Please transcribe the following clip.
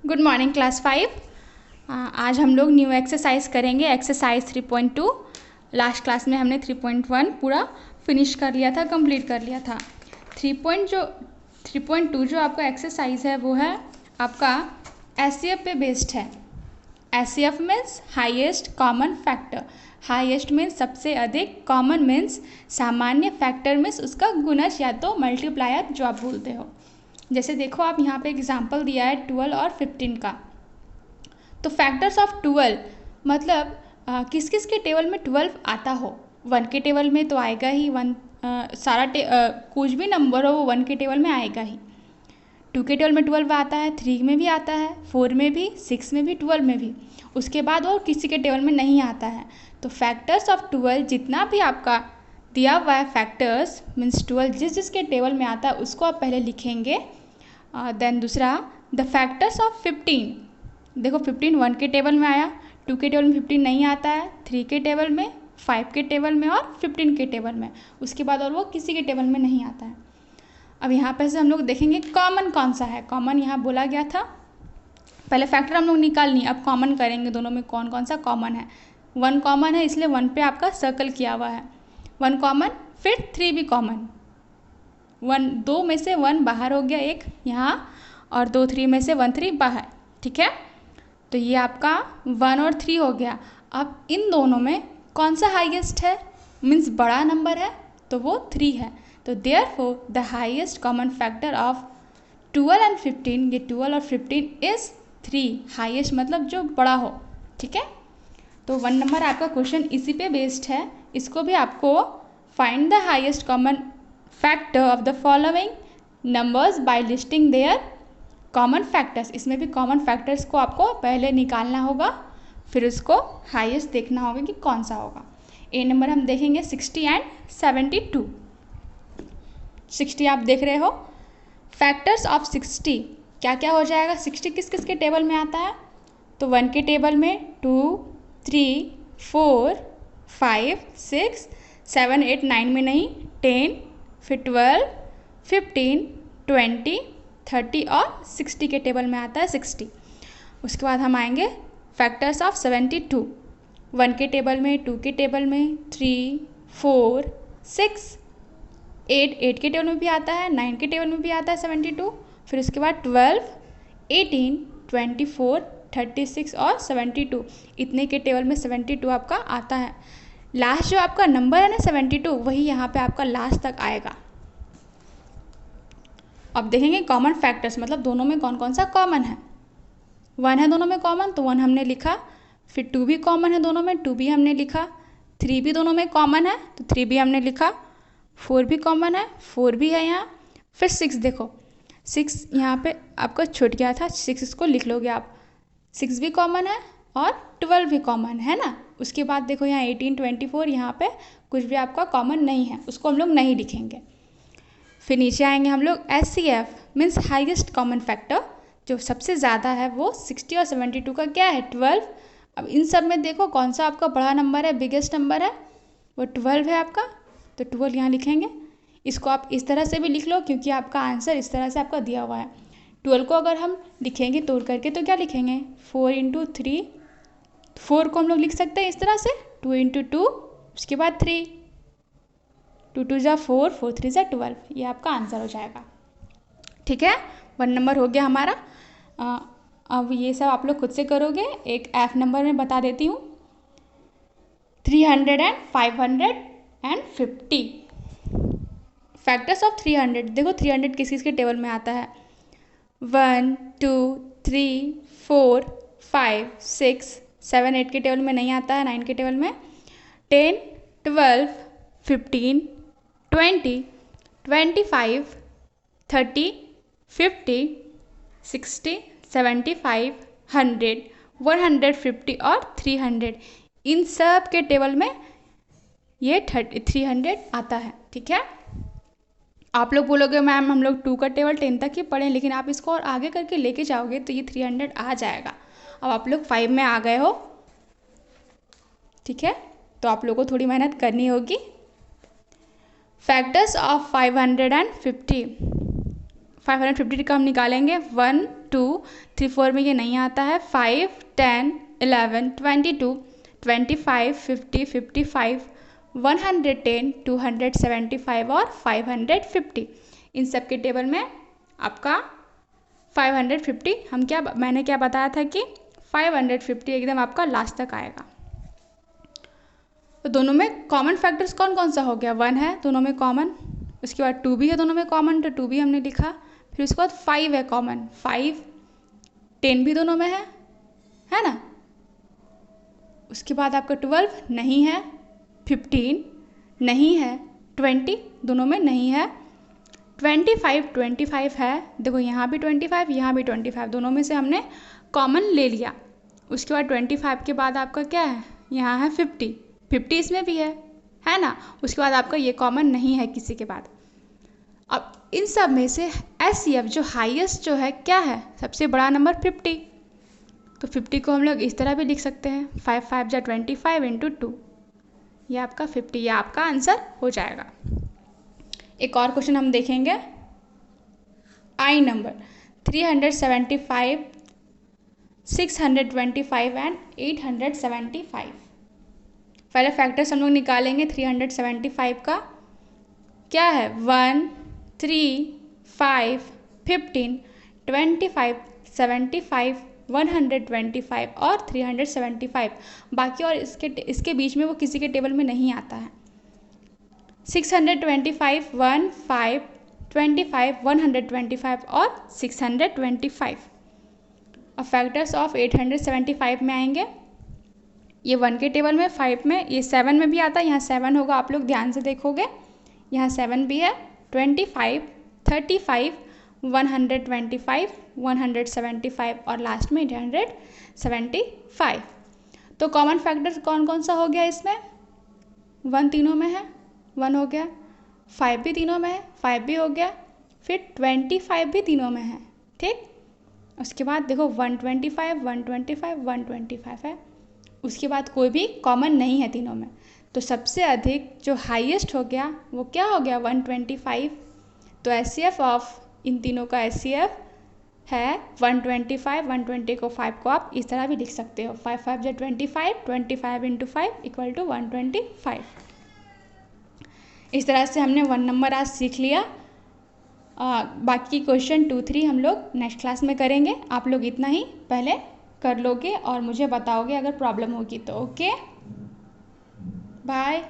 Good morning class 5। आज हम लोग न्यू एक्सरसाइज करेंगे, एक्सरसाइज 3.2। लास्ट क्लास में हमने 3.1 पूरा फिनिश कर लिया था, कंप्लीट कर लिया था। 3.2 जो आपका एक्सरसाइज है वो है आपका एचसीएफ पे बेस्ड है। HCF means highest common factor. Highest means सबसे अधिक, कॉमन मीन्स सामान्य, फैक्टर मीन्स उसका गुणज या तो मल्टीप्लायर जो आप बोलते हो। जैसे देखो आप यहाँ पे एग्जाम्पल दिया है 12 और 15 का। तो फैक्टर्स ऑफ 12 मतलब किस किस के टेबल में 12 आता हो। 1 के टेबल में तो आएगा ही, कुछ भी नंबर हो वो 1 के टेबल में आएगा ही। 2 के टेबल में 12 आता है, 3 में भी आता है, 4 में भी, 6 में भी, 12 में भी। उसके बाद और किसी के टेबल में नहीं आता है। तो फैक्टर्स ऑफ 12 जितना भी आपका दिया हुआ है फैक्टर्स मीन्स 12 जिस जिसके टेबल में आता है उसको आप पहले लिखेंगे। देन दूसरा द फैक्टर्स ऑफ 15। देखो 15 1 के टेबल में आया, 2 के टेबल में 15 नहीं आता है, 3 के टेबल में, 5 के टेबल में और 15 के टेबल में। उसके बाद और वो किसी के टेबल में नहीं आता है। अब यहाँ पे से हम लोग देखेंगे कॉमन कौन सा है। कॉमन यहाँ बोला गया था, पहले फैक्टर हम लोग निकाल लिए, अब कॉमन करेंगे दोनों में कौन कौन सा कॉमन है। 1 कॉमन है इसलिए 1 पे आपका सर्कल किया हुआ है, 1 कॉमन, फिर 3 भी कॉमन। 2 में से 1 बाहर हो गया एक यहाँ, और 2 3 में से 1 3 बाहर, ठीक है। तो ये आपका 1 और 3 हो गया। अब इन दोनों में कौन सा हाईएस्ट है मीन्स बड़ा नंबर है तो वो 3 है। तो therefore the highest common factor of 12 and 15, ये 12 और 15 इज़ 3। हाईएस्ट मतलब जो बड़ा हो, ठीक है। तो 1 नंबर आपका क्वेश्चन इसी पे बेस्ड है। इसको भी आपको find the highest common factor of the following numbers by listing their common factors. इसमें भी कॉमन फैक्टर्स को आपको पहले निकालना होगा, फिर उसको हाईएस्ट देखना होगा कि कौन सा होगा। ए नंबर हम देखेंगे 60 एंड 72। 60 आप देख रहे हो, फैक्टर्स ऑफ 60 क्या क्या हो जाएगा। 60 किस किस के टेबल में आता है, तो 1 के टेबल में 2 3 4 5 6 7 8 9 में नहीं, 10, फिर 12 15 20 30 और 60 के टेबल में आता है 60। उसके बाद हम आएंगे फैक्टर्स ऑफ 72। 1 के टेबल में, 2 के टेबल में, 3 4 6 8 के टेबल में भी आता है, 9 के टेबल में भी आता है 72। फिर उसके बाद 12 18 24 36 और 72, इतने के टेबल में 72 आपका आता है। लास्ट जो आपका नंबर है ना 72, वही यहाँ पे आपका लास्ट तक आएगा। अब देखेंगे कॉमन फैक्टर्स मतलब दोनों में कौन कौन सा कॉमन है। 1 है दोनों में कॉमन तो 1 हमने लिखा, फिर 2 भी कॉमन है दोनों में, 2 भी हमने लिखा, 3 भी दोनों में कॉमन है तो 3 भी हमने लिखा, 4 भी कॉमन है, 4 भी है यहाँ, फिर 6 देखो 6 यहाँ पे आपका छूट गया था, 6 इसको लिख लोगे आप। 6 भी कॉमन है और 12 भी कॉमन है ना। उसके बाद देखो यहाँ 18 24 यहाँ पे कुछ भी आपका कॉमन नहीं है, उसको हम लोग नहीं लिखेंगे। फिर नीचे आएंगे हम लोग HCF means highest common factor, जो सबसे ज़्यादा है वो 60 और 72 का क्या है 12। अब इन सब में देखो कौन सा आपका बड़ा नंबर है, बिगेस्ट नंबर है, वो 12 है आपका, तो 12 यहाँ लिखेंगे। इसको आप इस तरह से भी लिख लो क्योंकि आपका आंसर इस तरह से आपका दिया हुआ है। 12 को अगर हम लिखेंगे तोड़ करके तो क्या लिखेंगे 4 × 3, 4 को हम लोग लिख सकते हैं इस तरह से 2 × 2, उसके बाद 3, 2 2 = 4, 4 3 = 12, ये आपका आंसर हो जाएगा, ठीक है। 1 नंबर हो गया हमारा। अब ये सब आप लोग खुद से करोगे। एक एफ नंबर में बता देती हूँ, 300 एंड 550। फैक्टर्स ऑफ 300, देखो 300 किस किस के टेबल में आता है 1 2 3 4 5 6 7 8 के टेबल में नहीं आता है, 9 के टेबल में, 10 12 15 20 25 30 50 60 75 100 150 और 300, इन सब के टेबल में ये 300 आता है, ठीक है। आप लोग बोलोगे मैम हम लोग 2 का टेबल 10 तक ही पढ़ें, लेकिन आप इसको और आगे करके लेके जाओगे तो ये 300 आ जाएगा। अब आप लोग 5 में आ गए हो, ठीक है, तो आप लोगों को थोड़ी मेहनत करनी होगी। फैक्टर्स ऑफ 550 का हम निकालेंगे 1 2, 3 4 में ये नहीं आता है, 5 10 11 22 25 50 55 110 275 और 550। इन सब के टेबल में आपका 550 मैंने क्या बताया था कि 550 एकदम आपका लास्ट तक आएगा। तो दोनों में कॉमन फैक्टर्स कौन कौन सा हो गया, 1 है दोनों में कॉमन, उसके बाद 2 भी है दोनों में कॉमन, तो 2 भी हमने लिखा। फिर उसके बाद 5 है कॉमन, 5 10 भी दोनों में है ना। उसके बाद आपका 12 नहीं है, 15 नहीं है, 20 दोनों में नहीं है, 25 है, देखो यहाँ भी 25 यहाँ भी 25, दोनों में से हमने कॉमन ले लिया। उसके बाद 25 के बाद आपका क्या है, यहाँ है 50 इसमें भी है ना। उसके बाद आपका ये कॉमन नहीं है किसी के बाद। अब इन सब में से HCF जो हाईएस्ट जो है क्या है, सबसे बड़ा नंबर 50, तो 50 को हम लोग इस तरह भी लिख सकते हैं, 5 5 जा 25 इंटू 2, ये आपका 50, ये आपका आंसर हो जाएगा। एक और क्वेश्चन हम देखेंगे, आई नंबर 375 625 एंड 875। पहले फैक्टर्स हम लोग निकालेंगे 375 का, क्या है 1 3 5 15 25 75 125 और 375। बाकी और इसके बीच में वो किसी के टेबल में नहीं आता है। 625 1 5 25 125 और 625। अब फैक्टर्स ऑफ 875 में आएंगे, ये 1 के टेबल में, 5 में, ये 7 में भी आता है, यहाँ 7 होगा, आप लोग ध्यान से देखोगे यहाँ 7 भी है, 25 35 125 175 और लास्ट में 875। तो कॉमन फैक्टर कौन कौन सा हो गया इसमें, 1 तीनों में है, 1 हो गया, 5 भी तीनों में है, 5 भी हो गया, फिर 25 भी तीनों में है, ठीक। उसके बाद देखो 125 125 125 है, उसके बाद कोई भी कॉमन नहीं है तीनों में। तो सबसे अधिक जो हाईएस्ट हो गया वो क्या हो गया, 125। तो HCF ऑफ इन तीनों का HCF है 125। 120 को 5 को आप इस तरह भी लिख सकते हो, 5 5 जा 25 25 इंटू 5 इक्वल टू 125। इस तरह से हमने 1 नंबर आज सीख लिया। बाकी क्वेश्चन 2 3 हम लोग नेक्स्ट क्लास में करेंगे। आप लोग इतना ही पहले कर लोगे और मुझे बताओगे अगर प्रॉब्लम होगी तो। Okay, bye.